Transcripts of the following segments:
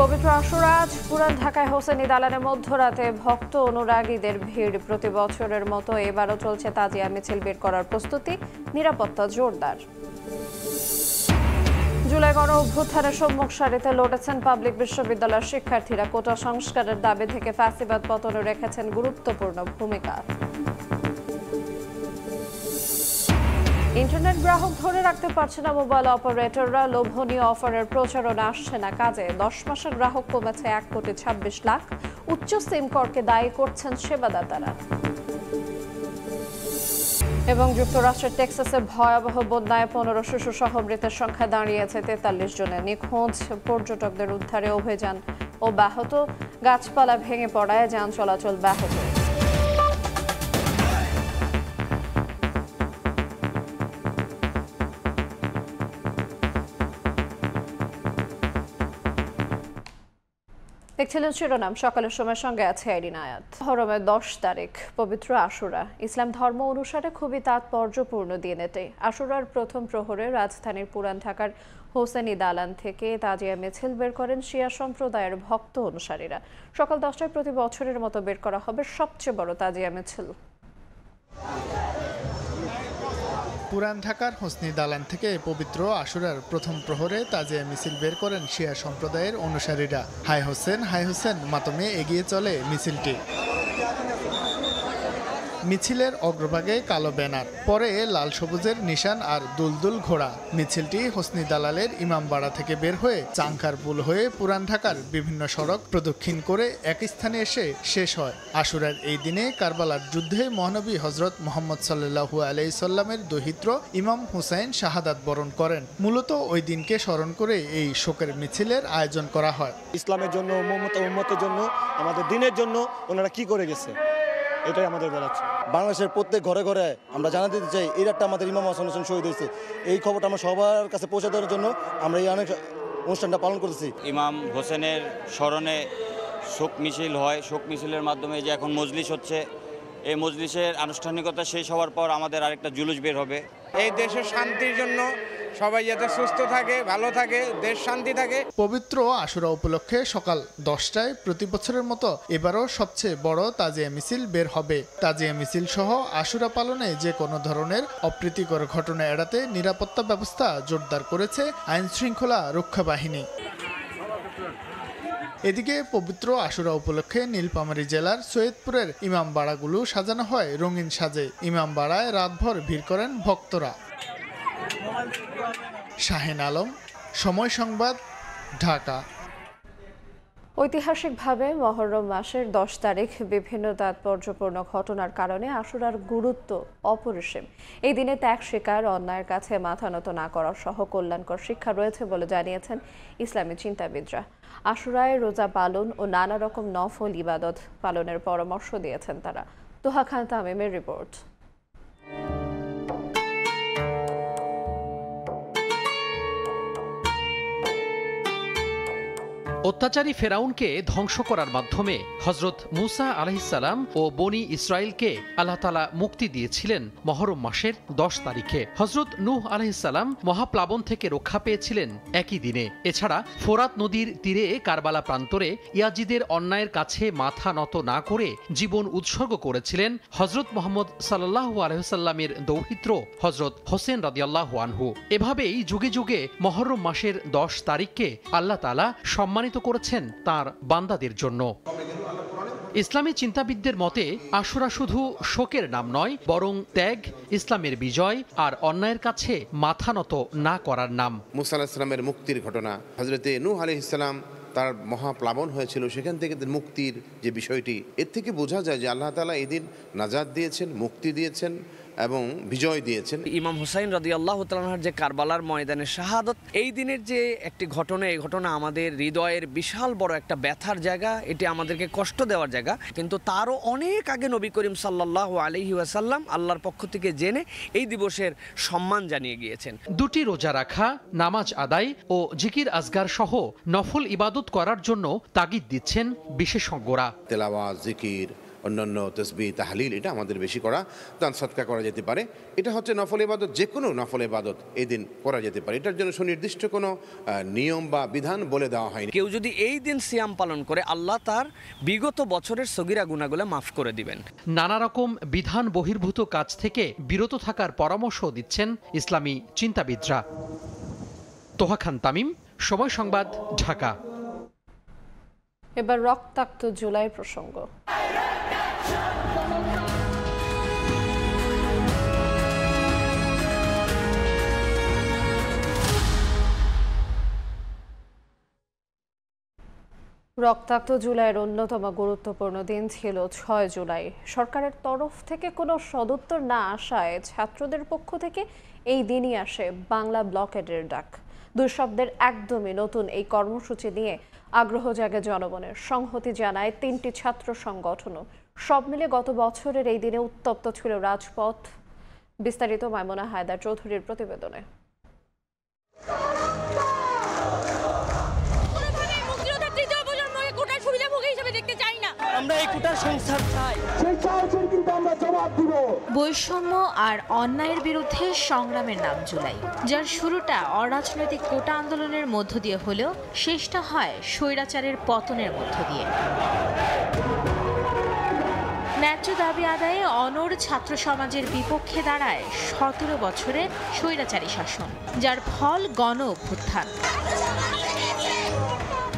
পবিত্র আশুরা আজ পুরান ঢাকায় হোসেনি দালানের মধ্যরাতে ভক্ত অনুরাগীদের ভিড়। প্রতি বছরের মতো এবারও চলছে তাজিয়া মিছিল বের করার প্রস্তুতি, নিরাপত্তা জোরদার। জুলাই গণ অভ্যুত্থানের সম্মুখ সারিতে লড়েছেন পাবলিক বিশ্ববিদ্যালয়ের শিক্ষার্থীরা। কোটা সংস্কারের দাবি থেকে ফ্যাসিবাদ পতনে রেখেছেন গুরুত্বপূর্ণ ভূমিকা। ইন্টারনেট গ্রাহক ধরে রাখতে পারছে না মোবাইল অপারেটররা। লোভনীয় অফারের প্রচারণা আসছে না কাজে। 10 মাসের গ্রাহক কমেছে 1,26,00,000। উচ্চ সিম করকে দায়ী করছেন সেবাদাতারা। এবং যুক্তরাষ্ট্রের টেক্সাসে ভয়াবহ বন্যায় 15 শিশু সহ মৃতের সংখ্যা দাঁড়িয়েছে 43 জনে। নিখোঁজ পর্যটকদের উদ্ধারে অভিযান অব্যাহত। গাছপালা ভেঙে পড়ায় যান চলাচল ব্যাহত। দেখছিলেন শিরোনাম। সকালের সময় সঙ্গে আছে আইরিন আয়াত। মহরমের 10 তারিখ পবিত্র আশুরা। ইসলাম ধর্ম অনুসারে খুবই তাৎপর্যপূর্ণ দিন এটি। আশুরার প্রথম প্রহরে রাজধানীর পুরান ঢাকার হোসেনি দালান থেকে তাজিয়া মিছিল বের করেন শিয়া সম্প্রদায়ের ভক্ত অনুসারীরা। সকাল 10টায় প্রতি বছরের মতো বের করা হবে সবচেয়ে বড় তাজিয়া মিছিল। পুরান ঢাকার হোসনি দালান থেকে পবিত্র আশুরার প্রথম প্রহরে তাজিয়া মিছিল বের করেন শিয়া সম্প্রদায়ের অনুসারীরা। হাই হোসেন মাতমে এগিয়ে চলে মিছিলটি। মিছিলের অগ্রভাগে কালো ব্যানার, পরে লাল সবুজের নিশান আর দুলদুল ঘোড়া। মিছিলটি হোসনি দালালের ইমামবাড়া থেকে বের হয়ে চাংখার পুল হয়ে পুরান ঢাকার বিভিন্ন সড়ক প্রদক্ষিণ করে এক স্থানে এসে শেষ হয়। আশুরার এই দিনে কারবালার যুদ্ধে মহানবী হজরত মুহাম্মদ সাল্লাল্লাহু আলাইহি সাল্লামের দৌহিত্র ইমাম হুসাইন শাহাদাত বরণ করেন। মূলত ওই দিনকে স্মরণ করে এই শোকের মিছিলের আয়োজন করা হয়। ইসলামের জন্য, উম্মতের জন্য, আমাদের দিনের জন্য ওনারা কি করে গেছে এটাই আমাদের বলার। বাংলাদেশের প্রত্যেক ঘরে ঘরে আমরা জানাতে দিতে চাই এই একটা আমাদের ইমাম হাসান হোসেন শহীদ হয়েছে। এই খবরটা আমরা সবার কাছে পৌঁছে দেওয়ার জন্য আমরা এই অনেক অনুষ্ঠানটা পালন করতেছি। ইমাম হোসেনের স্মরণে শোক মিছিল হয়। শোক মিছিলের মাধ্যমে যে এখন মজলিস হচ্ছে, এই মজলিসের আনুষ্ঠানিকতা শেষ হওয়ার পর আমাদের আরেকটা জুলুস বের হবে। এই দেশের শান্তির জন্য সবাই যাতে সুস্থ থাকে, ভালো থাকে, দেশ শান্তি থাকে। পবিত্র আশুরা উপলক্ষে সকাল 10টায় প্রতি বছরের মতো এবারও সবচেয়ে বড় তাজিয়া মিছিল বের হবে। তাজিয়া মিছিল সহ আশুরা পালনে যে কোনো ধরনের অপ্রীতিকর ঘটনা এড়াতে নিরাপত্তা ব্যবস্থা জোরদার করেছে আইন শৃঙ্খলা রক্ষা বাহিনী। এদিকে পবিত্র আশুরা উপলক্ষে নীলফামারী জেলার সৈয়দপুরের ইমামবাড়াগুলো সাজানো হয় রঙিন সাজে। ইমামবাড়ায় রাতভর ভিড় করেন ভক্তরা। শাহিন আলম, সময় সংবাদ, ঢাকা। ঐতিহাসিকভাবে মহরম মাসের 10 তারিখ বিভিন্ন তাৎপর্যপূর্ণ ঘটনার কারণে আশুরার গুরুত্ব অপরিসীম। এই দিনে ত্যাগ স্বীকার, অন্যায়ের কাছে মাথা নত না করার সহ কল্যাণকর শিক্ষা রয়েছে বলে জানিয়েছেন ইসলামী চিন্তাবিদরা। আশুরায় রোজা পালন ও নানা রকম নফল ইবাদত পালনের পরামর্শ দিয়েছেন তারা। তোহা খান তামিমের রিপোর্ট। অত্যাচারী ফেরাউনকে ধ্বংস করার মাধ্যমে হজরত মুসা আলাইহিসসালাম ও বনি ইসরায়েলকে আল্লাহ তাআলা মুক্তি দিয়েছিলেন মহরম মাসের 10 তারিখে। হজরত নূহ আলাইহিসসালাম মহাপ্লাবন থেকে রক্ষা পেয়েছিলেন একই দিনে। এছাড়া ফোরাত নদীর তীরে কারবালা প্রান্তরে ইয়াজিদের অন্যায়ের কাছে মাথা নত না করে জীবন উৎসর্গ করেছিলেন হজরত মুহাম্মদ সাল্লাল্লাহু আলাইহি ওয়াসাল্লামের দৌহিত্র হজরত হোসেন রাদিয়াল্লাহু আনহু। এভাবেই যুগে যুগে মহরম মাসের 10 তারিখকে আল্লাহ তাআলা সম্মানিত করেছেন তার বান্দাদের জন্য। ইসলামী চিন্তাবিদদের মতে আশুরা শুধু শোকের নাম নয়, বরং ত্যাগ, ইসলামের বিজয় আর অন্যায়ের কাছে মাথা নত না করার নাম। মুসা আলাইহিস সালামের মুক্তির ঘটনা, হযরতে নূহ আলাইহিস সালাম তার মহাপ্লাবন হয়েছিল, সেখান থেকে মুক্তির যে বিষয়টি, এর থেকে বোঝা যায় যে আল্লাহ তাআলা এদিন নাজাত দিয়েছেন, মুক্তি দিয়েছেন এবং বিজয় দিয়েছেন। ইমাম হুসাইন রাদিয়াল্লাহু তাআলার যে কারবালার ময়দানে শাহাদত, এই দিনের যে একটি ঘটনা, এই ঘটনা আমাদের হৃদয়ের বিশাল বড় একটা ব্যথার জায়গা, এটি আমাদেরকে কষ্ট দেওয়ার জায়গা। কিন্তু তারও অনেক আগে নবী করিম সাল্লাল্লাহু আলাইহি ওয়াসাল্লাম আল্লাহর পক্ষ থেকে জেনে এই দিবসের সম্মান জানিয়ে গিয়েছেন। দুটি রোজা রাখা, নামাজ আদায় ও জিকির আজগার সহ নফল ইবাদত করার জন্য তাগিদ দিচ্ছেন বিশেষজ্ঞরা। তেলাওয়াত, জিকির, অন্যান্য তসবিহ তাহলিল এটা আমাদের বেশি করা, দান সদকা করা যেতে পারে। এটা হচ্ছে নফল ইবাদত, যে কোনো নফল ইবাদত এই দিন করা যেতে পারে। এটার জন্য সুনির্দিষ্ট কোনো নিয়ম বা বিধান বলে দেওয়া হয়নি। কেউ যদি এই দিন সিয়াম পালন করে আল্লাহ তার বিগত বছরের সগীরা গুনাহগুলো মাফ করে দিবেন। নানা রকম বিধান বহির্ভূত কাজ থেকে বিরত থাকার পরামর্শ দিচ্ছেন ইসলামী চিন্তাবিদরা। তোহা খান তামিম, সময় সংবাদ, ঢাকা। এবার রক্তাক্ত জুলাই প্রসঙ্গ। রক্তাক্ত জুলাইয়ের অন্যতম গুরুত্বপূর্ণ দিন ছিল 6 জুলাই। সরকারের তরফ থেকে কোনো সদুত্তর না আসায় ছাত্রদের পক্ষ থেকে এই দিনই আসে বাংলা ব্লকেডের ডাক। দুই শব্দের একদমই নতুন এই কর্মসূচি নিয়ে আগ্রহ জাগে জনগণের, সংহতি জানায় 3টি ছাত্র সংগঠনও। সব মিলে গত বছরের এই দিনে উত্তপ্ত ছিল রাজপথ। বিস্তারিত মাইমুনা হায়দার চৌধুরীর প্রতিবেদনে। বৈষম্য আর অন্যায়ের বিরুদ্ধে সংগ্রামের নাম জুলাই, যার শুরুটা অরাজনৈতিক কোটা আন্দোলনের মধ্য দিয়ে হলেও শেষটা হয় স্বৈরাচারের পতনের মধ্য দিয়ে। ন্যায্য দাবি আদায়ে অনড় ছাত্র সমাজের বিপক্ষে দাঁড়ায় 17 বছরের স্বৈরাচারী শাসন, যার ফল গণ অভ্যুত্থান।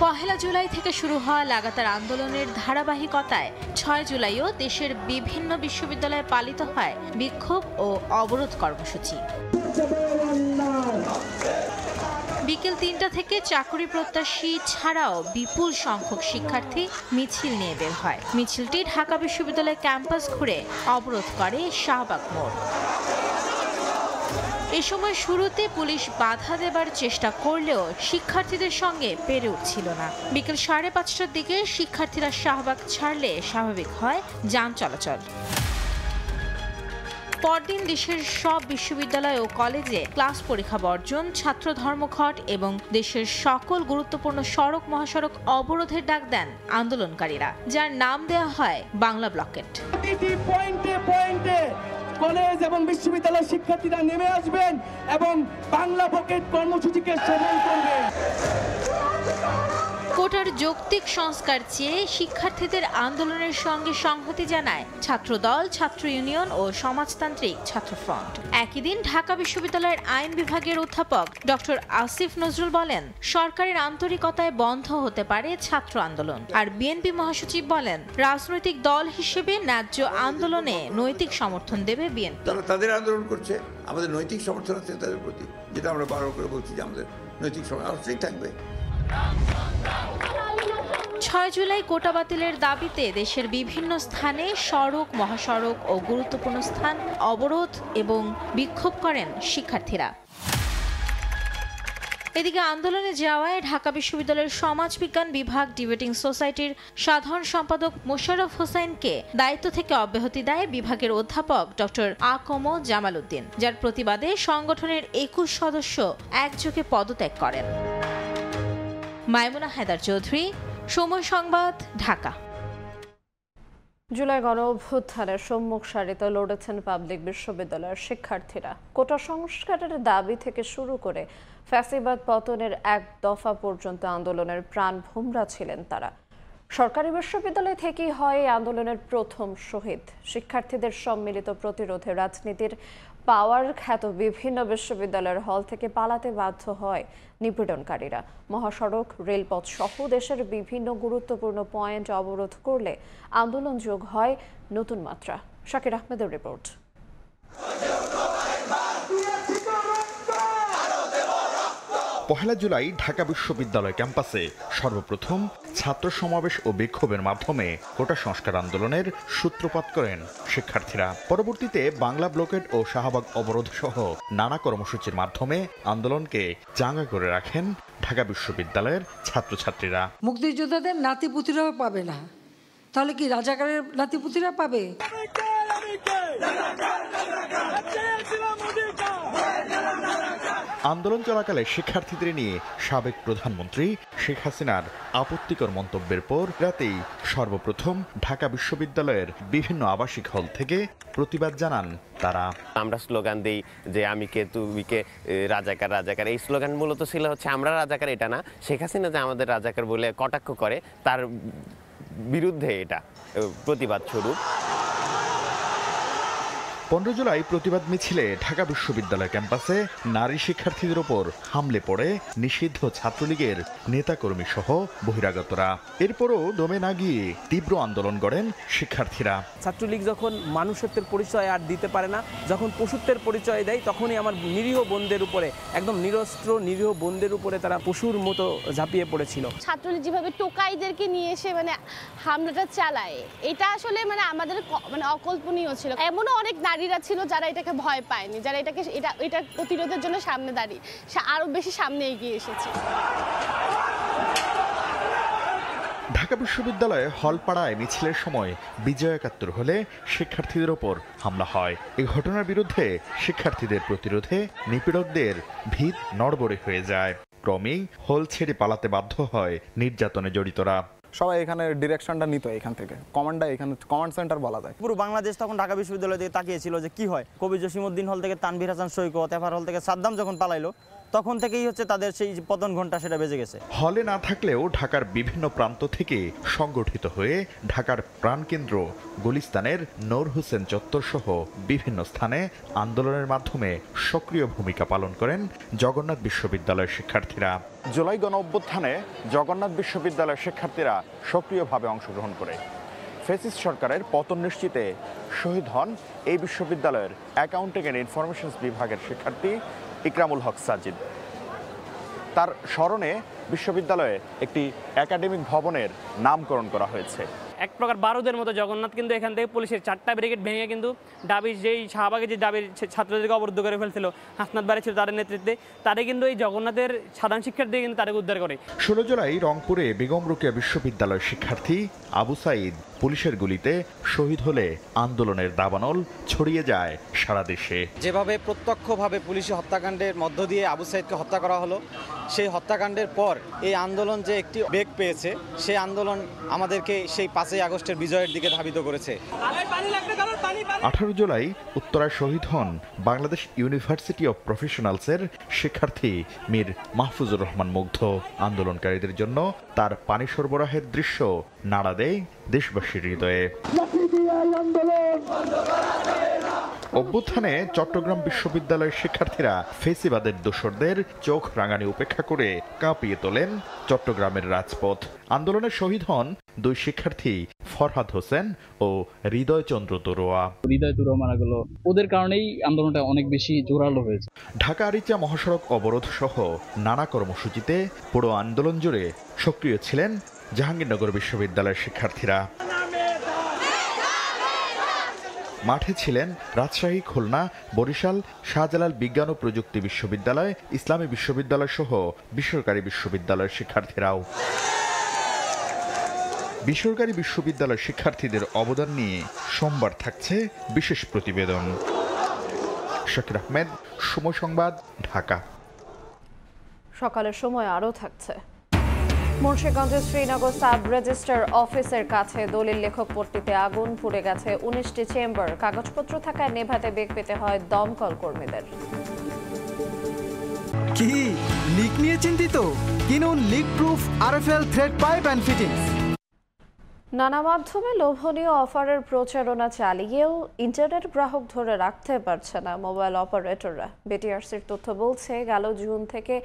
1 জুলাই থেকে শুরু হওয়া লাগাতার আন্দোলনের ধারাবাহিকতায় 6 জুলাইও দেশের বিভিন্ন বিশ্ববিদ্যালয়ে পালিত হয় বিক্ষোভ ও অবরোধ কর্মসূচি। বিকেল 3টা থেকে চাকরি প্রত্যাশী ছাড়াও বিপুল সংখ্যক শিক্ষার্থী মিছিল নিয়ে বের হয়। মিছিলটি ঢাকা বিশ্ববিদ্যালয় ক্যাম্পাস ঘুরে অবরোধ করে শাহবাগ মোড়। এ সময় শুরুতে পুলিশ বাধা দেবার চেষ্টা করলেও শিক্ষার্থীদের সঙ্গে পেরে উঠছিল না। বিকেল 5:30টার দিকে শিক্ষার্থীরা শাহবাগ ছাড়লে স্বাভাবিক হয় যান চলাচল। পরদিন দেশের সব বিশ্ববিদ্যালয় ও কলেজে ক্লাস পরীক্ষা বর্জন, ছাত্র ধর্মঘট এবং দেশের সকল গুরুত্বপূর্ণ সড়ক মহাসড়ক অবরোধের ডাক দেন আন্দোলনকারীরা, যার নাম দেওয়া হয় বাংলা ব্লকেট। কলেজ এবং বিশ্ববিদ্যালয়ের শিক্ষার্থীরা নেমে আসবেন এবং বাংলা ব্লকেট কর্মসূচিকে সফল করবেন। কোটার যৌক্তিক সংস্কার চেয়ে শিক্ষার্থীদের আন্দোলনের সঙ্গে সংহতি জানায় ছাত্রদল, ছাত্র ইউনিয়ন ও সমাজতান্ত্রিক ছাত্র ফ্রন্ট। একই দিন ঢাকা বিশ্ববিদ্যালয়ের আইন বিভাগের অধ্যাপক ডক্টর আসিফ নজরুল বলেন, সরকারের আন্তরিকতায় বন্ধ হতে পারে ছাত্র আন্দোলন। আর বিএনপি মহাসচিব বলেন, রাজনৈতিক দল হিসেবে ন্যায্য আন্দোলনে নৈতিক সমর্থন দেবে বিএনপি। তারা তাদের আন্দোলন করছে, আমাদের নৈতিক সমর্থন আছে তাদের প্রতি, যেটা আমরা বারবার করে বলছি যে আমাদের নৈতিক সমর্থন অবশ্যই থাকবে। 6 জুলাই কোটা বাতিলের দাবিতে দেশের বিভিন্ন স্থানে সড়ক, মহাসড়ক ও গুরুত্বপূর্ণ স্থান অবরোধ এবং বিক্ষোভ করেন শিক্ষার্থীরা। এদিকে আন্দোলনে যাওয়ায় ঢাকা বিশ্ববিদ্যালয়ের সমাজবিজ্ঞান বিভাগ ডিবেটিং সোসাইটির সাধারণ সম্পাদক মোশাররফ হোসেনকে দায়িত্ব থেকে অব্যাহতি দেয় বিভাগের অধ্যাপক ডক্টর আকম জামাল উদ্দিন, যার প্রতিবাদে সংগঠনের 21 সদস্য একযোগে পদত্যাগ করেন। মাইমুনা হায়দার চৌধুরী, সময় সংবাদ, ঢাকা। জুলাই গণ অভ্যুত্থানের সম্মুখ সারিতে লড়েছেন পাবলিক বিশ্ববিদ্যালয়ের শিক্ষার্থীরা। কোটা সংস্কারের দাবি থেকে শুরু করে ফ্যাসিবাদ পতনের এক দফা পর্যন্ত আন্দোলনের প্রাণ ভোমরা ছিলেন তারা। সরকারি বিশ্ববিদ্যালয় থেকেই হয় এই আন্দোলনের প্রথম শহীদ। শিক্ষার্থীদের সম্মিলিত প্রতিরোধে রাজনীতির পাওয়ার খ্যাত বিভিন্ন বিশ্ববিদ্যালয়ের হল থেকে পালাতে বাধ্য হয় নিপীড়নকারীরা। মহাসড়ক, রেলপথ সহ দেশের বিভিন্ন গুরুত্বপূর্ণ পয়েন্ট অবরোধ করলে আন্দোলন যোগ হয় নতুন মাত্রা। শাকির আহমেদের রিপোর্ট। 1 জুলাই ঢাকা বিশ্ববিদ্যালয় ক্যাম্পাসে সর্বপ্রথম ছাত্র সমাবেশ ও বিক্ষোভের মাধ্যমে কোটা সংস্কার আন্দোলনের সূত্রপাত করেন শিক্ষার্থীরা। পরবর্তীতে বাংলা ব্লকেট ও শাহবাগ অবরোধ সহ নানা কর্মসূচির মাধ্যমে আন্দোলনকে চাঙ্গা করে রাখেন ঢাকা বিশ্ববিদ্যালয়ের ছাত্রছাত্রীরা। মুক্তিযোদ্ধাদের নাতিপুতিরাও পাবে না, তাহলে কি রাজাকারের নাতিপুতিরা পাবে? আন্দোলন চলাকালে শিক্ষার্থীদের নিয়ে সাবেক প্রধানমন্ত্রী শেখ হাসিনার আপত্তিকর মন্তব্যের পর রাতেই সর্বপ্রথম ঢাকা বিশ্ববিদ্যালয়ের বিভিন্ন আবাসিক হল থেকে প্রতিবাদ জানান তারা। আমরা স্লোগান দিই যে আমি কে তুমি কে, রাজাকার রাজাকার। এই স্লোগান মূলত ছিল হচ্ছে আমরা রাজাকার এটা না, শেখ হাসিনা যে আমাদের রাজাকার বলে কটাক্ষ করে তার বিরুদ্ধে এটা প্রতিবাদ স্বরূপ। 15 জুলাই প্রতিবাদ মিছিলে ঢাকা বিশ্ববিদ্যালয় ক্যাম্পাসে নারী শিক্ষার্থীদের ওপর হামলে পড়ে নিষিদ্ধ ছাত্রলীগের নেতাকর্মী সহ বহিরাগতরা। এরপরও দমে না গিয়ে তীব্র আন্দোলন গড়েন শিক্ষার্থীরা। ছাত্রলীগ যখন মানুষত্বের পরিচয় আর দিতে পারে না, যখন পশুত্বের পরিচয় দেয়, তখনই আমার নিরীহ বোনদের উপরে, একদম নিরস্ত্র নিরীহ বোনদের উপরে তারা পশুর মতো ঝাঁপিয়ে পড়েছিল। ছাত্রলীগ যেভাবে টোকাইদেরকে নিয়ে এসে হামলাটা চালায়, এটা আসলে আমাদের অকল্পনীয় ছিল। এমনও অনেক নারীরা ছিল যারা এটাকে ভয় পায়নি, যারা এটা প্রতিরোধের জন্য সামনে দাঁড়িয়ে আরো বেশি সামনে এগিয়ে এসেছে। ঢাকা বিশ্ববিদ্যালয়ে হলপাড়ায় মিছিলের সময় বিজয় একাত্তর হলে শিক্ষার্থীদের ওপর হামলা হয়। এই ঘটনার বিরুদ্ধে শিক্ষার্থীদের প্রতিরোধে নিপীড়কদের ভিত নড়বড়ে হয়ে যায়। ক্রমেই হল ছেড়ে পালাতে বাধ্য হয় নির্যাতনে জড়িতরা। সবাই এখানে ডিরেকশনটা নিত এখান থেকে, এখানে কমান্ড সেন্টার বলা যায়। পুরো বাংলাদেশ তখন ঢাকা বিশ্ববিদ্যালয় থেকে তাকিয়েছিল যে কি হয়। কবি জসিমউদ্দিন হল থেকে তানভীর হাসান সৈকত, এফআর হল থেকে সাদ্দাম যখন পালাইলো, তখন থেকেই তাদের সেই পতন ঘন্টা সেটা বেজে গেছে। হলে না থাকলেও ঢাকার বিভিন্ন প্রান্ত থেকে সংগঠিত হয়ে ঢাকার প্রাণকেন্দ্র গুলিস্তানের নূর হোসেন চত্বর সহ বিভিন্ন স্থানে আন্দোলনের মাধ্যমে সক্রিয় ভূমিকা পালন করেন জগন্নাথ বিশ্ববিদ্যালয়ের শিক্ষার্থীরা। জুলাই গণ অভ্যুত্থানে জগন্নাথ বিশ্ববিদ্যালয়ের শিক্ষার্থীরা সক্রিয়ভাবে অংশগ্রহণ করে ফ্যাসিস্ট সরকারের পতন নিশ্চিতে শহীদ হন এই বিশ্ববিদ্যালয়ের অ্যাকাউন্টিং অ্যান্ড ইনফরমেশন বিভাগের শিক্ষার্থী ইকরামুল হক সাজিদ। তার স্মরণে বিশ্ববিদ্যালয়ে একটি একাডেমিক ভবনের নামকরণ করা হয়েছে। এক প্রকার বারুদের মতো জগন্নাথ কিন্তু এখান থেকে পুলিশের 4টা ব্রিগেড ভেঙে কিন্তু ডাবির যেই শাহবাগে যে ডাবির ছাত্রদেরকে অবরুদ্ধ করে ফেলছিল, হাসনাত বাড়ি ছিল তাদের নেতৃত্বে, তারা কিন্তু এই জগন্নাথের সাধারণ শিক্ষার্থী কিন্তু তাদেরকে উদ্ধার করে। 16 জুলাই রংপুরে বেগম রোকেয়া বিশ্ববিদ্যালয়ের শিক্ষার্থী আবু সাইদ পুলিশের গুলিতে শহীদ হলে আন্দোলনের দাবানল ছড়িয়ে যায় সারা দেশে। যেভাবে প্রত্যক্ষভাবে পুলিশি হত্যাকাণ্ডের মধ্য দিয়ে আবু সাইদকে হত্যা করা হলো, সেই হত্যাকাণ্ডের পর এই আন্দোলন যে একটি বেগ পেয়েছে, সেই আন্দোলন আমাদেরকে সেই 5ই আগস্টের বিজয়ের দিকে ধাবিত করেছে। 18 জুলাই উত্তরায় শহীদ হন বাংলাদেশ ইউনিভার্সিটি অব প্রফেশনালসের শিক্ষার্থী মীর মাহফুজুর রহমান মুগ্ধ। আন্দোলনকারীদের জন্য তার পানি সরবরাহের দৃশ্য নাড়া দেয় দেশবাসীর হৃদয়ে। অভ্যুত্থানে চট্টগ্রাম বিশ্ববিদ্যালয়ের শিক্ষার্থীরা ফেসিবাদের দোসরদের চোখ রাঙানি উপেক্ষা করে কাঁপিয়ে তোলেন চট্টগ্রামের রাজপথ। আন্দোলনে শহীদ হন 2 শিক্ষার্থী ফরহাদ হোসেন ও হৃদয় চন্দ্র তরোয়া। মারা গেল, ওদের কারণেই আন্দোলনটা অনেক বেশি জোরালো হয়েছে। ঢাকা আরিচা মহাসড়ক অবরোধ সহ নানা কর্মসূচিতে পুরো আন্দোলন জুড়ে সক্রিয় ছিলেন জাহাঙ্গীরনগর বিশ্ববিদ্যালয়ের শিক্ষার্থীরা। মাঠে ছিলেন রাজশাহী, খুলনা, বরিশাল, শাহজালাল বিজ্ঞান ও প্রযুক্তি বিশ্ববিদ্যালয়, ইসলামী বিশ্ববিদ্যালয় সহ বেসরকারি বিশ্ববিদ্যালয়ের শিক্ষার্থীরাও। বেসরকারি বিশ্ববিদ্যালয়ের শিক্ষার্থীদের অবদান নিয়ে সোমবার থাকছে বিশেষ প্রতিবেদন। শাকির আহমেদ, সময় সংবাদ, ঢাকা। সকালের সময় আরও থাকছে। মুন্সিগঞ্জের শ্রীনগর সাব রেজিস্ট্রার অফিসের কাছে দলিল লেখক পট্টিতে আগুন, পুড়ে গেছে 19টি চেম্বার। কাগজপত্র থাকায় নেভাতে বেগ পেতে হয় দমকল কর্মীদের। কি লিক নিয়ে চিন্তিত? কিনুন leak proof RFL thread pipe and fittings. নানা মাধ্যমে লোভনীয় অফারের প্রচারণা চালিয়েও ইন্টারনেট গ্রাহক ধরে রাখতে পারছে না মোবাইল অপারেটররা। বিটিআরসির তথ্য বলছে, গেল জুন থেকে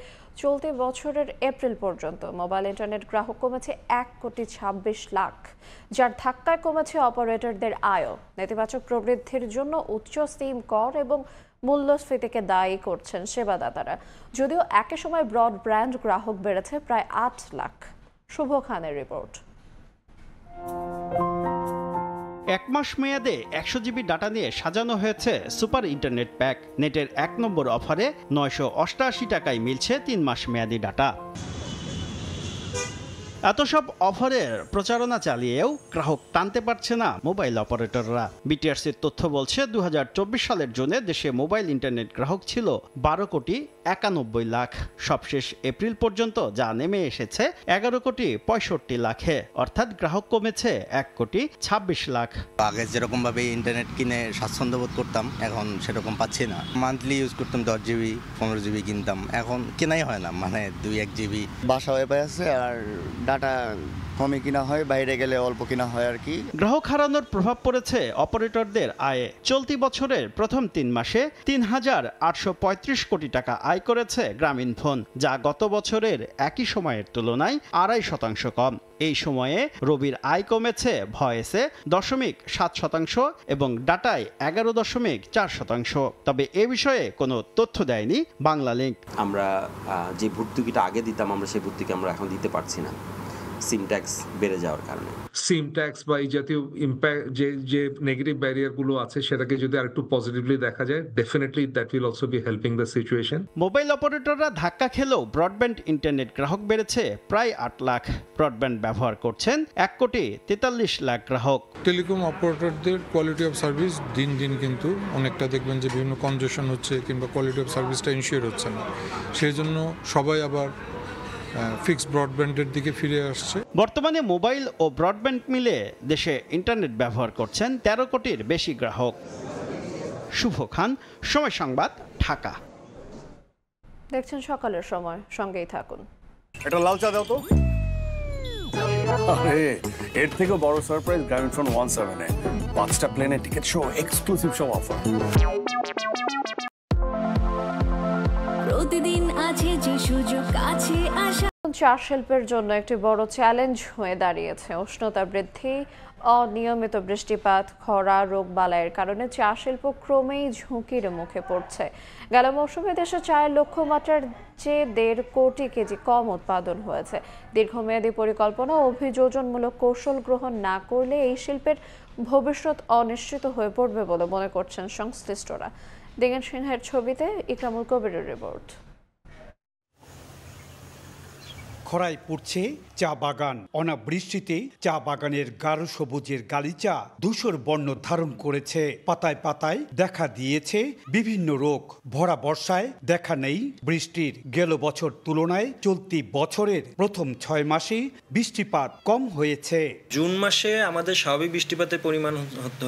চলতি বছরের এপ্রিল পর্যন্ত মোবাইল ইন্টারনেট গ্রাহক কমেছে 1,26 লাখ, যার ধাক্কায় কমেছে অপারেটরদের আয়ও। নেতিবাচক প্রবৃদ্ধির জন্য উচ্চ সিম কর এবং মূল্যস্ফীতিকে দায়ী করছেন সেবাদাতারা। যদিও একই সময় ব্রডব্যান্ড গ্রাহক বেড়েছে প্রায় 8 লাখ। শুভ খানের রিপোর্ট। 1 মাস মেয়াদে 100 জিবি ডাটা নিয়ে সাজানো হয়েছে সুপার ইন্টারনেট প্যাক। নেটের 1 নম্বর অফারে 988 টাকায় মিলছে 3 মাস মেয়াদি ডাটা। এত সব অফারের প্রচারণা চালিয়েও গ্রাহক টানতে পারছে না মোবাইল অপারেটররা। বিটিআরসির তথ্য বলছে, 2024 সালের জুনে দেশে মোবাইল ইন্টারনেট গ্রাহক ছিল 12,30,00,000। 91 লাখ। সবশেষ এপ্রিল পর্যন্ত যা নেমে এসেছে 11,65,00,000-এ, অর্থাৎ গ্রাহক কমেছে 1,26,00,000। আগে যেরকমভাবে ইন্টারনেট কিনে স্বাচ্ছন্দ্য বোধ করতাম, এখন সেরকম পাচ্ছি না। মান্থলি ইউজ করতাম 10 GB 15 GB কিনতাম, এখন কেনাই হয় না, মানে 2-1 GB। বাসা ওয়াইফাই আছে আর ডাটা কমে কিনা হয়, বাইরে গেলে অল্প কিনা হয় আর কি। গ্রাহক হারানোর প্রভাব পড়েছে অপারেটরদের আয়ে। চলতি বছরের প্রথম 3 মাসে 3,835 কোটি টাকা আয় করেছে গ্রামীণফোন, যা গত বছরের একই সময়ের তুলনায় 2.5% কম। এই সময়ে রবির আয় কমেছে ভয়েসে 0.7% এবং ডাটায় 11.4%। তবে এ বিষয়ে কোনো তথ্য দেয়নি বাংলালিংক। আমরা যে ভর্তুকিটা আগে দিতাম, আমরা সেই ভর্তুকি আমরা এখন দিতে পারছি না সিম ট্যাক্স বেড়ে যাওয়ার কারণে। সিম ট্যাক্স বা এই জাতীয় ইম্প্যাক্ট যে নেগেটিভ ব্যারিয়ারগুলো আছে সেটাকে যদি আরেকটু পজিটিভলি দেখা যায়, definitely that will also be helping the situation. Mobile অপারেটররা ধাক্কা খেলেও ব্রডব্যান্ড ইন্টারনেট গ্রাহক বেড়েছে প্রায় 8 লাখ। ব্রডব্যান্ড ব্যবহার করছেন 1,43,00,000 গ্রাহক। টেলিকম অপারেটরদের কোয়ালিটি অফ সার্ভিস দিন দিন কিন্তু অনেকটা দেখবেন যে বিভিন্ন কনজেশন হচ্ছে কিংবা কোয়ালিটি অফ সার্ভিসটা ইনশিওর হচ্ছে না, সেই জন্য সবাই আবার ফিক্সড ব্রডব্যান্ডের দিকে ফিরে আসছে। বর্তমানে মোবাইল ও ব্রডব্যান্ড মিলে দেশে ইন্টারনেট ব্যবহার করছেন 13 কোটির বেশি গ্রাহক। শুভ খান, সময় সংবাদ, ঢাকা। দেখছেন সকালের সময়, সঙ্গেই থাকুন। এটা লাল চা দাও তো। আরে এর থেকে বড় সারপ্রাইজ গ্রামীণফোন 17-এ 5টা প্লেনের টিকিট সহ এক্সক্লুসিভ সব অফার। প্রতিদিন আছে যে সুযোগ কাছে আসা। চা শিল্পের জন্য একটি বড় চ্যালেঞ্জ হয়ে দাঁড়িয়েছে উষ্ণতা বৃদ্ধি, অনিয়মিত বৃষ্টিপাত, খরা, রোগবালাইয়ের কারণে চা শিল্প ক্রমেই ঝুঁকির মুখে পড়ছে। গেল মৌসুমে দেশে চায়ের লক্ষ্যমাত্রার চেয়ে 1.5 কোটি কেজি কম উৎপাদন হয়েছে। দীর্ঘমেয়াদী পরিকল্পনা ও অভিযোজনমূলক কৌশল গ্রহণ না করলে এই শিল্পের ভবিষ্যৎ অনিশ্চিত হয়ে পড়বে বলে মনে করছেন সংশ্লিষ্টরা। দিগেন সিনহার ছবিতে ইকরামুল কবিরের রিপোর্ট। খরায় পড়ছে চা বাগান, অনাবৃষ্টিতে চা বাগানের গাঢ় সবুজের গালিচা ধূসর বর্ণ ধারণ করেছে। পাতায় পাতায় দেখা দিয়েছে বিভিন্ন রোগ। ভরা বর্ষায় দেখা নেই বৃষ্টির। গেল বছর তুলনায় চলতি বছরের প্রথম 6 মাসে বৃষ্টিপাত কম হয়েছে। জুন মাসে আমাদের স্বাভাবিক বৃষ্টিপাতের পরিমাণ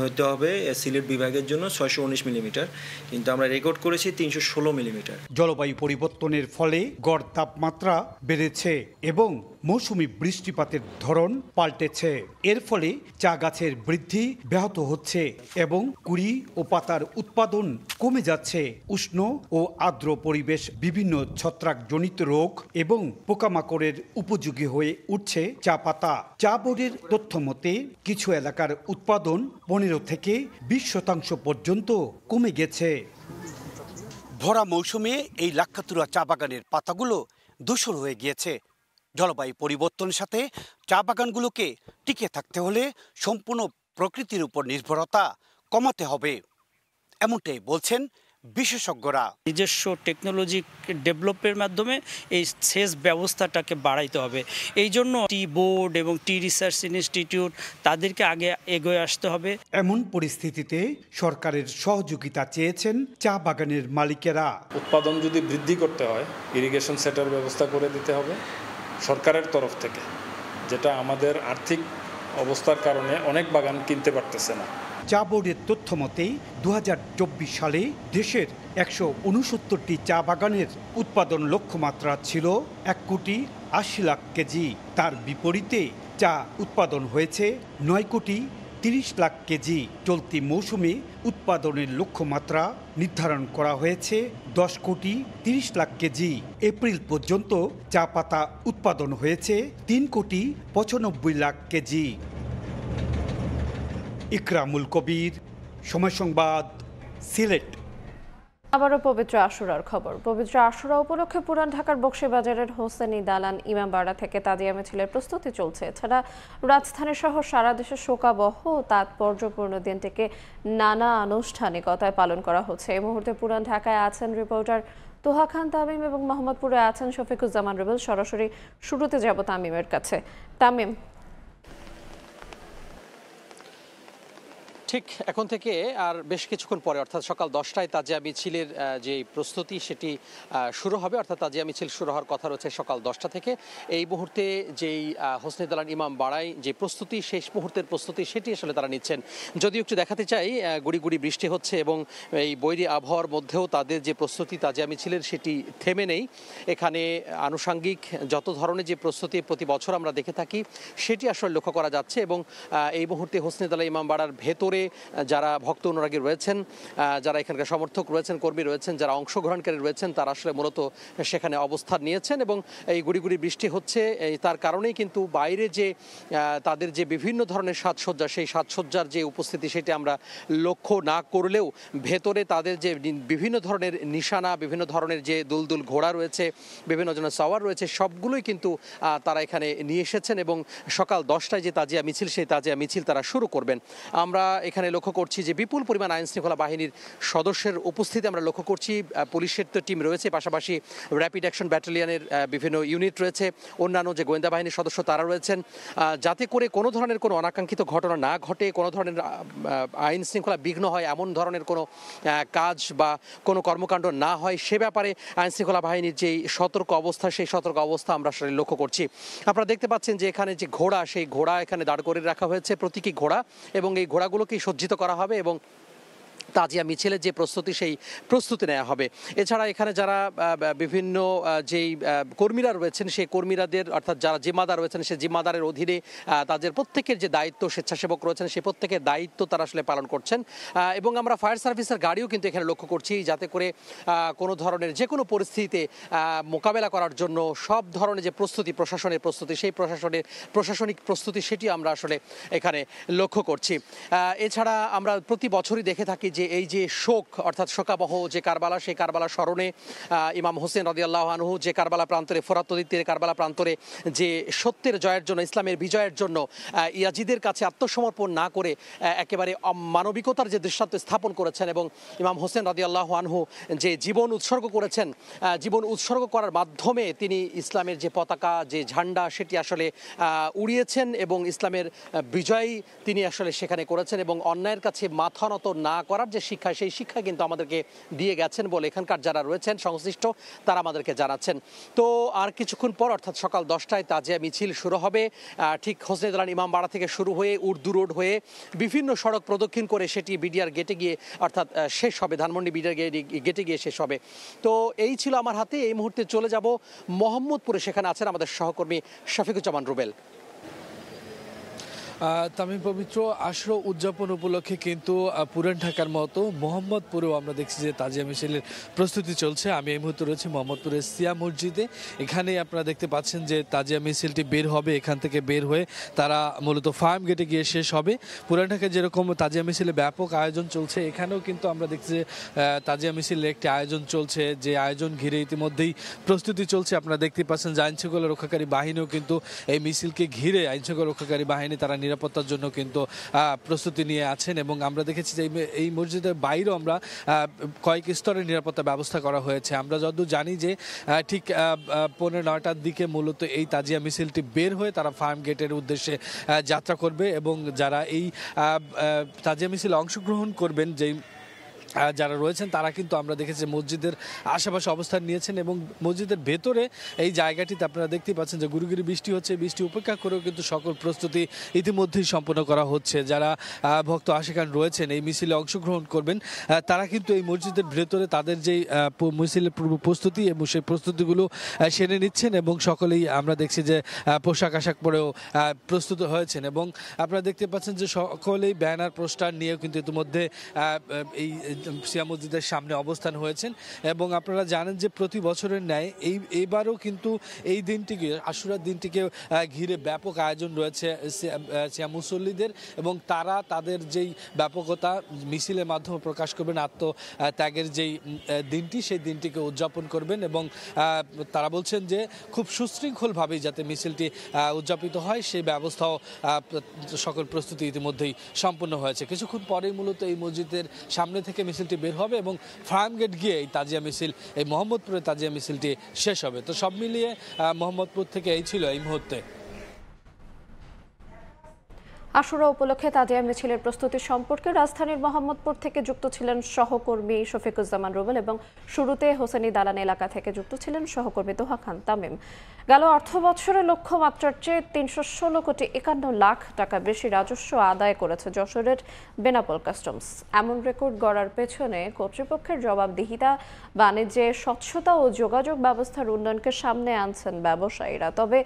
হতে হবে সিলেট বিভাগের জন্য 619 মিলিমিটার, কিন্তু আমরা রেকর্ড করেছি 316 মিলিমিটার। জলবায়ু পরিবর্তনের ফলে গড় তাপমাত্রা বেড়েছে এবং মৌসুমি বৃষ্টিপাতের ধরন পাল্টেছে। এর ফলে চা গাছের বৃদ্ধি ব্যাহত হচ্ছে এবং কুড়ি ও পাতার উৎপাদন কমে যাচ্ছে। উষ্ণ ও আর্দ্র পরিবেশ বিভিন্ন ছত্রাকজনিত রোগ এবং পোকামাকড়ের উপযোগী হয়ে উঠছে চা পাতা। চা বোর্ডের তথ্য মতে কিছু এলাকার উৎপাদন 15 থেকে 20% পর্যন্ত কমে গেছে। ভরা মৌসুমে এই লাক্ষাতুরা চা বাগানের পাতাগুলো ধূসর হয়ে গিয়েছে। জলবায়ু পরিবর্তনের সাথে চা বাগানগুলোকে টিকে থাকতে হলে সম্পূর্ণ প্রকৃতির উপর নির্ভরতা কমাতে হবে, এমনটাই বলছেন বিশেষজ্ঞরা। নিজস্ব টেকনোলজি ডেভেলপের মাধ্যমে এই সেচ ব্যবস্থাটাকে বাড়াইতে হবে। এই জন্য টি বোর্ড এবং টি রিসার্চ ইনস্টিটিউট তাদেরকে আগে এগিয়ে আসতে হবে। এমন পরিস্থিতিতে সরকারের সহযোগিতা চেয়েছেন চা বাগানের মালিকেরা। উৎপাদন যদি বৃদ্ধি করতে হয়, ইরিগেশন সেটের ব্যবস্থা করে দিতে হবে সরকারের তরফ থেকে, যেটা আমাদের আর্থিক অবস্থার কারণে অনেক বাগান কিনতে পারতেছে না। চা বোর্ডের তথ্য মতেই 2024 সালে দেশের 169টি চা বাগানের উৎপাদন লক্ষ্যমাত্রা ছিল 1,80,00,000 কেজি। তার বিপরীতে চা উৎপাদন হয়েছে 9,30,00,000 কেজি। চলতি মৌসুমে উৎপাদনের লক্ষ্যমাত্রা নির্ধারণ করা হয়েছে 10,30,00,000 কেজি। এপ্রিল পর্যন্ত চা পাতা উৎপাদন হয়েছে 3,95,00,000 কেজি। ইকরামুল কবির, সময় সংবাদ, সিলেট। আবারও পবিত্র আশুরার খবর। পবিত্র আশুরা উপলক্ষে পুরান ঢাকার বকশীবাজারের হোসেনি দালান ইমামবাড়া থেকে তাজিয়া মিছিলের প্রস্তুতি চলছে। এছাড়া রাজধানী সহ সারা দেশে শোকাবহ ও তাৎপর্যপূর্ণ দিনটিকে নানা আনুষ্ঠানিকতায় পালন করা হচ্ছে। এই মুহূর্তে পুরান ঢাকায় আছেন রিপোর্টার তোহা খান তামিম এবং মোহাম্মদপুরে আছেন শফিকুজ্জামান রুবেল। সরাসরি শুরুতে যাব তামিমের কাছে। তামিম, ঠিক এখন থেকে আর বেশ কিছুক্ষণ পরে অর্থাৎ সকাল 10টায় তাজিয়া মিছিলের যে প্রস্তুতি সেটি শুরু হবে, অর্থাৎ তাজিয়া মিছিল শুরু হওয়ার কথা রয়েছে সকাল 10টা থেকে। এই মুহূর্তে যেই হোসনে দালান ইমাম বাড়াই যে প্রস্তুতি, শেষ মুহূর্তের প্রস্তুতি সেটি আসলে তারা নিচ্ছেন। যদিও একটু দেখাতে চাই, গুড়ি গুড়ি বৃষ্টি হচ্ছে এবং এই বৈরী আবহাওয়ার মধ্যেও তাদের যে প্রস্তুতি তাজিয়া মিছিলের সেটি থেমে নেই। এখানে আনুষাঙ্গিক যত ধরনের যে প্রস্তুতি প্রতি বছর আমরা দেখে থাকি সেটি আসলে লক্ষ্য করা যাচ্ছে। এবং এই মুহূর্তে হোসনে দালান ইমাম বাড়ার ভেতরে যারা ভক্ত অনুরাগী রয়েছেন, যারা এখানকার সমর্থক রয়েছেন, কর্মী রয়েছেন, যারা অংশগ্রহণকারী রয়েছেন, তারা আসলে মূলত সেখানে অবস্থান নিয়েছেন। এবং এই গুড়ি গুড়ি বৃষ্টি হচ্ছে, তার কারণেই কিন্তু বাইরে যে তাদের যে বিভিন্ন ধরনের সাজসজ্জা, সেই সাজসজ্জার যে উপস্থিতি সেটি আমরা লক্ষ্য না করলেও ভেতরে তাদের যে বিভিন্ন ধরনের নিশানা, বিভিন্ন ধরনের যে দুলদুল ঘোড়া রয়েছে, বিভিন্ন ধরনের সাওয়ার রয়েছে, সবগুলোই কিন্তু তারা এখানে নিয়ে এসেছেন। এবং সকাল 10টায় যে তাজিয়া মিছিল, সেই তাজিয়া মিছিল তারা শুরু করবেন। আমরা এখানে লক্ষ্য করছি যে বিপুল পরিমাণ আইন শৃঙ্খলা বাহিনীর সদস্যের উপস্থিতি আমরা লক্ষ্য করছি। পুলিশের তো টিম রয়েছে, পাশাপাশি র্যাপিড অ্যাকশন ব্যাটালিয়নের বিভিন্ন ইউনিট রয়েছে, অন্যান্য যে গোয়েন্দা বাহিনীর সদস্য তারা রয়েছেন, যাতে করে কোনো ধরনের কোনো অনাকাঙ্ক্ষিত ঘটনা না ঘটে, কোনো ধরনের আইন শৃঙ্খলা বিঘ্ন হয়, এমন ধরনের কোনো কাজ বা কোনো কর্মকাণ্ড না হয়, সে ব্যাপারে আইন শৃঙ্খলা বাহিনীর যেই সতর্ক অবস্থা, সেই সতর্ক অবস্থা আমরা আসলে লক্ষ্য করছি। আপনারা দেখতে পাচ্ছেন যে এখানে যে ঘোড়া, সেই ঘোড়া এখানে দাঁড় করে রাখা হয়েছে, প্রতীকী ঘোড়া, এবং এই ঘোড়াগুলোকেই সজ্জিত করা হবে এবং তাজিয়া মিছিলের যে প্রস্তুতি, সেই প্রস্তুতি নেওয়া হবে। এছাড়া এখানে যারা বিভিন্ন যেই কর্মীরা রয়েছেন, সেই কর্মীরাদের অর্থাৎ যারা জিম্মাদার রয়েছেন, সেই জিম্মাদারের অধীনে তাদের প্রত্যেকের যে দায়িত্ব, স্বেচ্ছাসেবক রয়েছেন, সেই প্রত্যেকের দায়িত্ব তারা আসলে পালন করছেন। এবং আমরা ফায়ার সার্ভিসের গাড়িও কিন্তু এখানে লক্ষ্য করছি, যাতে করে কোনো ধরনের যে কোনো পরিস্থিতিতে মোকাবেলা করার জন্য সব ধরনের যে প্রস্তুতি, প্রশাসনের প্রস্তুতি, সেই প্রশাসনিক প্রস্তুতি সেটি আমরা আসলে এখানে লক্ষ্য করছি। এছাড়া আমরা প্রতি বছরই দেখে থাকি যে এই যে শোক, অর্থাৎ শোকাবহ যে কারবালা, সেই কারবালা স্মরণে ইমাম হোসেন রাদিয়াল্লাহু আনহু যে কারবালা প্রান্তরে, ফোরাত নদীর তীরে কারবালা প্রান্তরে যে সত্যের জয়ের জন্য, ইসলামের বিজয়ের জন্য ইয়াজিদের কাছে আত্মসমর্পণ না করে একেবারে মানবিকতার যে দৃষ্টান্ত স্থাপন করেছেন, এবং ইমাম হোসেন রাদিয়াল্লাহু আনহু যে জীবন উৎসর্গ করেছেন, জীবন উৎসর্গ করার মাধ্যমে তিনি ইসলামের যে পতাকা, যে ঝান্ডা, সেটি আসলে উড়িয়েছেন এবং ইসলামের বিজয় তিনি আসলে সেখানে করেছেন। এবং অন্যায়ের কাছে মাথা নত না করার যে শিক্ষা, সেই শিক্ষা কিন্তু আমাদেরকে দিয়ে গেছেন বলে এখানকার যারা রয়েছেন সংশ্লিষ্ট তারা আমাদেরকে জানাচ্ছেন। তো আর কিছুক্ষণ পর অর্থাৎ সকাল 10টায় তাজিয়া মিছিল শুরু হবে। ঠিক হোসনে দালান ইমামবাড়া থেকে শুরু হয়ে উর্দু রোড হয়ে বিভিন্ন সড়ক প্রদক্ষিণ করে সেটি বিডিআর গেটে গিয়ে অর্থাৎ শেষ হবে, ধানমন্ডি বিডিআর গেটে গিয়ে শেষ হবে। তো এই ছিল আমার হাতে। এই মুহূর্তে চলে যাব মোহাম্মদপুরে, সেখানে আছেন আমাদের সহকর্মী শফিকুজ্জামান রুবেল। তামিম পবিত্র আশরা উদযাপন উপলক্ষে কিন্তু পুরান ঢাকার মতো মোহাম্মদপুরেও আমরা দেখছি যে তাজিয়া মিছিলের প্রস্তুতি চলছে। আমি এই মুহূর্তে রয়েছি মোহাম্মদপুরের সিয়া মসজিদে। এখানে আপনারা দেখতে পাচ্ছেন যে তাজিয়া মিছিলটি বের হবে, এখান থেকে বের হয়ে তারা মূলত ফার্ম গেটে গিয়ে শেষ হবে। পুরান ঢাকায় যেরকম তাজিয়া মিছিলে ব্যাপক আয়োজন চলছে, এখানেও কিন্তু আমরা দেখছি যে তাজিয়া মিছিলের একটি আয়োজন চলছে, যে আয়োজন ঘিরে ইতিমধ্যেই প্রস্তুতি চলছে। আপনারা দেখতে পাচ্ছেন যে আইনশৃঙ্খলা রক্ষাকারী বাহিনীও কিন্তু এই মিছিলকে ঘিরে, আইনশৃঙ্খলা রক্ষাকারী বাহিনী তারা নিরাপত্তার জন্য কিন্তু প্রস্তুতি নিয়ে আছেন। এবং আমরা দেখেছি যে এই মসজিদের বাইরেও আমরা কয়েক স্তরের নিরাপত্তা ব্যবস্থা করা হয়েছে। আমরা যতদূর জানি যে ঠিক 9:15টার দিকে মূলত এই তাজিয়া মিছিলটি বের হয়ে তারা ফার্ম গেটের উদ্দেশ্যে যাত্রা করবে। এবং যারা এই তাজিয়া মিছিলে অংশগ্রহণ করবেন, যেই যারা রয়েছেন তারা কিন্তু আমরা দেখেছি মসজিদের আশেপাশে অবস্থান নিয়েছেন। এবং মসজিদের ভেতরে এই জায়গাটিতে আপনারা দেখতেই পাচ্ছেন যে গুড়ি গুড়ি বৃষ্টি হচ্ছে, বৃষ্টি উপেক্ষা করেও কিন্তু সকল প্রস্তুতি ইতিমধ্যেই সম্পন্ন করা হচ্ছে। যারা ভক্ত আশিকান রয়েছেন এই মিছিলে অংশগ্রহণ করবেন, তারা কিন্তু এই মসজিদের ভেতরে তাদের যেই মিছিলের পূর্ব প্রস্তুতি এবং সেই প্রস্তুতিগুলো সেরে নিচ্ছেন। এবং সকলেই আমরা দেখছি যে পোশাক আশাক পরেও প্রস্তুত হয়েছেন। এবং আপনারা দেখতে পাচ্ছেন যে সকলেই ব্যানার পোস্টার নিয়েও কিন্তু ইতিমধ্যে এই সিয়া মসজিদের সামনে অবস্থান হয়েছেন। এবং আপনারা জানেন যে প্রতি বছরের ন্যায় এইবারও কিন্তু এই দিনটিকে, আশুরার দিনটিকে ঘিরে ব্যাপক আয়োজন রয়েছে সিয়া মুসল্লিদের। এবং তারা তাদের যেই ব্যাপকতা মিছিলের মাধ্যমে প্রকাশ করবেন, আত্মত্যাগের যেই দিনটি, সেই দিনটিকে উদযাপন করবেন। এবং তারা বলছেন যে খুব সুশৃঙ্খলভাবেই যাতে মিছিলটি উদযাপিত হয়, সেই ব্যবস্থাও সকল প্রস্তুতি ইতিমধ্যেই সম্পন্ন হয়েছে। কিছুক্ষণ পরেই মূলত এই মসজিদের সামনে থেকে মিছিলটি বের হবে এবং ফার্ম গেট গিয়ে এই তাজিয়া মিছিল, এই মোহাম্মদপুরের তাজিয়া মিছিলটি শেষ হবে। তো সব মিলিয়ে মোহাম্মদপুর থেকে এই ছিল এই মুহূর্তে। আশুরা উপলক্ষে তাজিয়া মিছিলের প্রস্তুতি সম্পর্কে রাজধানীর মোহাম্মদপুর থেকে যুক্ত ছিলেন সহকর্মী শফিকুজ্জামান রুবেল এবং শুরুতে হোসেনি দালান এলাকা থেকে যুক্ত ছিলেন সহকর্মী তোহা খান তামিম। গেল অর্থ বছরে লক্ষ্যমাত্রার চেয়ে ৩১৬,৫১,০০,০০০ টাকা বেশি রাজস্ব আদায় করেছে যশোরের বেনাপোল কাস্টমস। এমন রেকর্ড গড়ার পেছনে কর্তৃপক্ষের জবাবদিহিতা, বাণিজ্যে স্বচ্ছতা ও যোগাযোগ ব্যবস্থার উন্নয়নকে সামনে আনছেন ব্যবসায়ীরা। তবে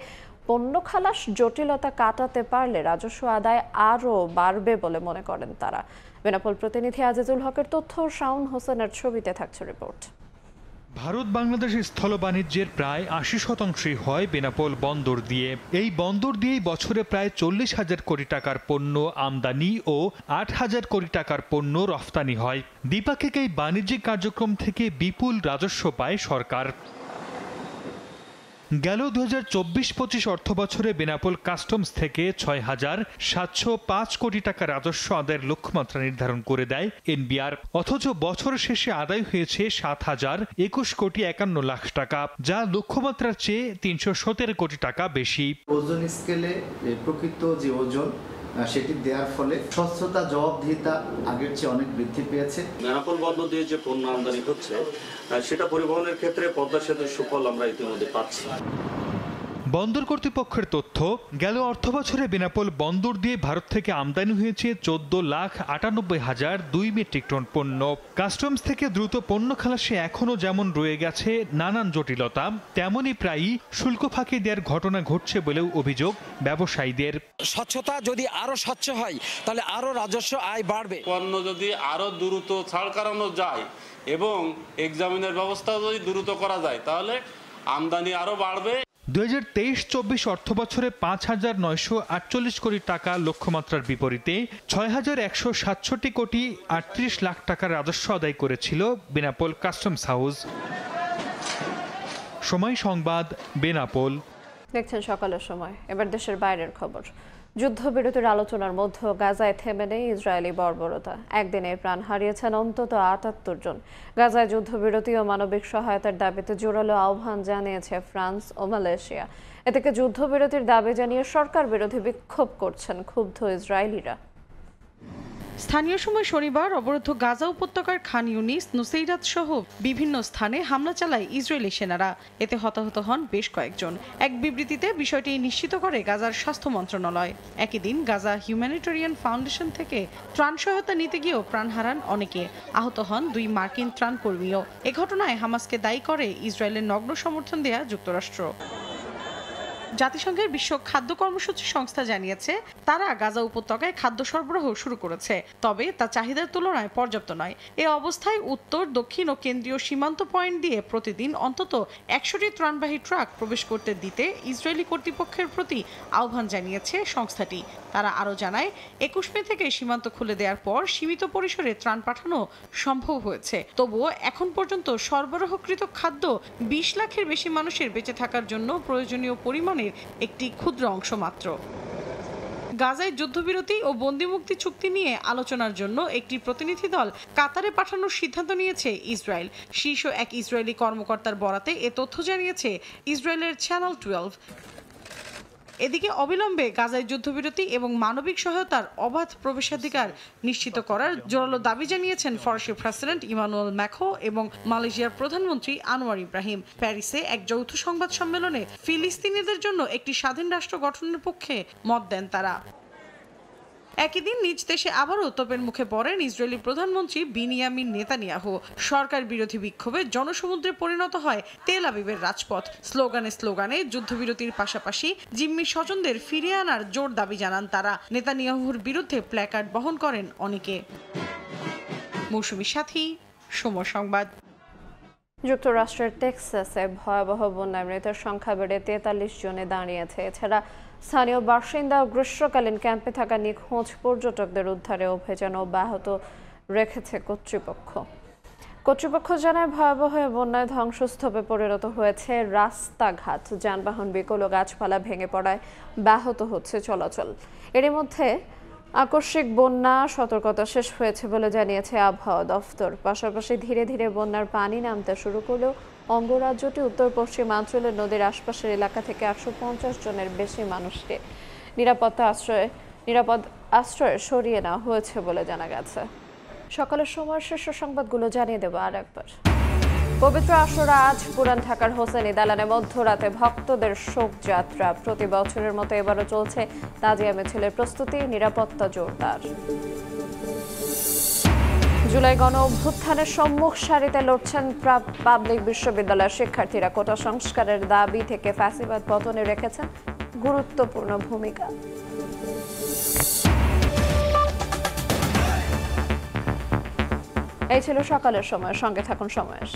পণ্য খালাস জটিলতা কাটাতে পারলে রাজস্ব আদায় আরও বাড়বে বলে মনে করেন তারা। বেনাপোল প্রতিনিধি আজিজুল হকের তথ্য, শাওন হোসেনের ছবিতে থাকছে রিপোর্ট। ভারত বাংলাদেশ স্থল বাণিজ্যের প্রায় ৮০% হয় বেনাপোল বন্দর দিয়ে। এই বন্দর দিয়েই বছরে প্রায় ৪০,০০০ কোটি টাকার পণ্য আমদানি ও ৮,০০০ কোটি টাকার পণ্য রফতানি হয়। দ্বিপাক্ষিক এই বাণিজ্যিক কার্যক্রম থেকে বিপুল রাজস্ব পায় সরকার। গেল ২০২৪-২৫ অর্থ বছরে বেনাপোল কাস্টমস থেকে ৬,৭০৫ কোটি টাকা রাজস্ব আদায়ের লক্ষ্যমাত্রা নির্ধারণ করে দেয় এনবিআর। অথচ বছর শেষে আদায় হয়েছে ৭,০২১ কোটি ৫১ লাখ টাকা, যা লক্ষ্যমাত্রার চেয়ে ৩১৭ কোটি টাকা বেশি। ওজন স্কেলে প্রকৃত যে ওজন সেটি দেওয়ার ফলে স্বচ্ছতা, জবাবদিহিতা আগের চেয়ে অনেক বৃদ্ধি পেয়েছে। বেনাপোল বন্দর দিয়ে যে পণ্য আমদানি হচ্ছে সেটা পরিবহনের ক্ষেত্রে পদ্মা সেতুর সুফল আমরা ইতিমধ্যে পাচ্ছি। বন্দর কর্তৃপক্ষের তথ্য, গেল অর্থ বছরে বেনাপোল বন্দর দিয়ে ভারত থেকে আমদানি হয়েছে ১৪,৯৮,০০০ মেট্রিক টন পণ্য। কাস্টমস থেকে দ্রুত পণ্য খালাসে এখনও যেমন রয়ে গেছে নানান জটিলতা, তেমনই প্রায়ই শুল্ক ফাঁকি দেওয়ার ঘটনা ঘটছে বলেও অভিযোগ ব্যবসায়ীদের। স্বচ্ছতা যদি আরো স্বচ্ছ হয় তাহলে আরো রাজস্ব আয় বাড়বে। পণ্য যদি আরো দ্রুত ছাড় করানো যায় এবং এক্সামিনের ব্যবস্থা যদি দ্রুত করা যায় তাহলে আমদানি আরো বাড়বে। ২০২৩-২৪ অর্থ বছরে ৫,৯৪৮ কোটি টাকা লক্ষ্যমাত্রার বিপরীতে ৬,১৬৭ কোটি ৩৮ লাখ টাকার রাজস্ব আদায় করেছিল বেনাপোল কাস্টমস হাউস। সময় সংবাদ, বেনাপোল। দেখছেন সকালের সময়। এবার দেশের বাইরের খবর। যুদ্ধবিরতির আলোচনার মধ্যে গাজায় থেমে নেই ইসরায়েলি বর্বরতা। একদিনে প্রাণ হারিয়েছেন অন্তত ৭৮ জন। গাজায় যুদ্ধবিরতি ও মানবিক সহায়তার দাবিতে জোরালো আহ্বান জানিয়েছে ফ্রান্স ও মালয়েশিয়া। এদিকে যুদ্ধবিরতির দাবি জানিয়ে সরকার বিরোধী বিক্ষোভ করছেন ক্ষুব্ধ ইসরায়েলিরা। স্থানীয় সময় শনিবার অবরুদ্ধ গাজা উপত্যকার খান ইউনিস, নুসেইরাত সহ বিভিন্ন স্থানে হামলা চালায় ইসরায়েলি সেনারা। এতে হতাহত হন বেশ কয়েকজন। এক বিবৃতিতে বিষয়টি নিশ্চিত করে গাজার স্বাস্থ্য মন্ত্রণালয়। একই দিন গাজা হিউম্যানিটেরিয়ান ফাউন্ডেশন থেকে ত্রাণ সহায়তা নিতে গিয়েও প্রাণ হারান অনেকে। আহত হন ২ মার্কিন ত্রাণকর্মীও। এ ঘটনায় হামাসকে দায়ী করে ইসরায়েলের নগ্ন সমর্থন দেয়া যুক্তরাষ্ট্র। জাতিসংঘের বিশ্ব খাদ্য কর্মসূচি সংস্থা জানিয়েছে তারা গাজা উপত্যকায় খাদ্য সরবরাহ শুরু করেছে, তবে তা চাহিদার তুলনায় পর্যাপ্ত নয়। এ অবস্থায় উত্তর, দক্ষিণ ও কেন্দ্রীয় সীমান্ত পয়েন্ট দিয়ে প্রতিদিন অন্তত ১০০টি ত্রাণবাহী ট্রাক প্রবেশ করতে দিতে ইসরায়েলি কর্তৃপক্ষের প্রতি আহ্বান জানিয়েছে সংস্থাটি। তারা আরও জানায় ২১ মে থেকে সীমান্ত খুলে দেওয়ার পর সীমিত পরিসরে ত্রাণ পাঠানো সম্ভব হয়েছে। তবুও এখন পর্যন্ত সরবরাহকৃত খাদ্য ২০ লাখের বেশি মানুষের বেঁচে থাকার জন্য প্রয়োজনীয় পরিমাণের একটি ক্ষুদ্র অংশ মাত্র। গাজায় যুদ্ধবিরতি ও বন্দিমুক্তি চুক্তি নিয়ে আলোচনার জন্য একটি প্রতিনিধি দল কাতারে পাঠানোর সিদ্ধান্ত নিয়েছে ইসরায়েল। শীর্ষ এক ইসরায়েলি কর্মকর্তার বরাতে এ তথ্য জানিয়েছে ইসরায়েলের চ্যানেল 12। এদিকে অবিলম্বে গাজায় যুদ্ধবিরতি এবং মানবিক সহায়তার অবাধ প্রবেশাধিকার নিশ্চিত করার জোরালো দাবি জানিয়েছেন ফরাসি প্রেসিডেন্ট ইমানুয়েল ম্যাক্রো এবং মালয়েশিয়ার প্রধানমন্ত্রী আনোয়ার ইব্রাহিম। প্যারিসে এক যৌথ সংবাদ সম্মেলনে ফিলিস্তিনিদের জন্য একটি স্বাধীন রাষ্ট্র গঠনের পক্ষে মত দেন তারা। একই দিন নিজ দেশে আবারও তোপের মুখে পড়েন ইসরায়েলি প্রধানমন্ত্রী বিনিয়ামিন নেতানিয়াহু। সরকার বিরোধী বিক্ষোভে জনসমুদ্রে পরিণত হয় তেল আবিবের রাজপথ। স্লোগানে স্লোগানে যুদ্ধবিরতির পাশাপাশি জিম্মি স্বজনদের ফিরিয়ে আনার জোর দাবি জানান তারা। নেতানিয়াহুর বিরুদ্ধে প্ল্যাকার্ড বহন করেন অনেকে। মৌসুমী সাথী, সময় সংবাদ। যুক্তরাষ্ট্রের টেক্সাসে ভয়াবহ বন্যায় মৃতের সংখ্যা বেড়ে ৪৩ জনে দাঁড়িয়েছে। এছাড়া স্থানীয় বাসিন্দা ও গ্রীষ্মকালীন ক্যাম্পে থাকা নিখোঁজ পর্যটকদের উদ্ধারে অভিযান অব্যাহত রেখেছে কর্তৃপক্ষ জানায় ভয়াবহ বন্যায় ধ্বংসস্তূপে পরিণত হয়েছে রাস্তাঘাট, যানবাহন বিকল ও গাছপালা ভেঙে পড়ায় ব্যাহত হচ্ছে চলাচল। এরই মধ্যে আকস্মিক বন্যা সতর্কতা শেষ হয়েছে বলে জানিয়েছে আবহাওয়া দফতর। পাশাপাশি ধীরে ধীরে বন্যার পানি নামতে শুরু করলেও অঙ্গরাজ্যটি উত্তর পশ্চিমাঞ্চলের নদীর আশপাশের এলাকা থেকে ৮৫০ জনের বেশি মানুষকে নিরাপত্তা আশ্রয়ে নিরাপদ আশ্রয়ে সরিয়ে নেওয়া হয়েছে বলে জানা গেছে। সকালের সময় শীর্ষ সংবাদগুলো জানিয়ে দেব আর একবার। পবিত্র আশুরা আজ পুরান ঢাকার হোসেনি দালানে মধ্যরাতে ভক্তদের শোকযাত্রা। প্রতি বছরের মতো এবারও চলছে তাজিয়া মিছিলের প্রস্তুতি, নিরাপত্তা জোরদার। জুলাই গণ অভ্যুত্থানের সম্মুখ সারিতে লড়ছেন পাবলিক বিশ্ববিদ্যালয়ের শিক্ষার্থীরা। কোটা সংস্কারের দাবি থেকে ফ্যাসিবাদ পতনে রেখেছেন গুরুত্বপূর্ণ ভূমিকা। এই ছিল সকালের সময়, সঙ্গে থাকুন সময়ের।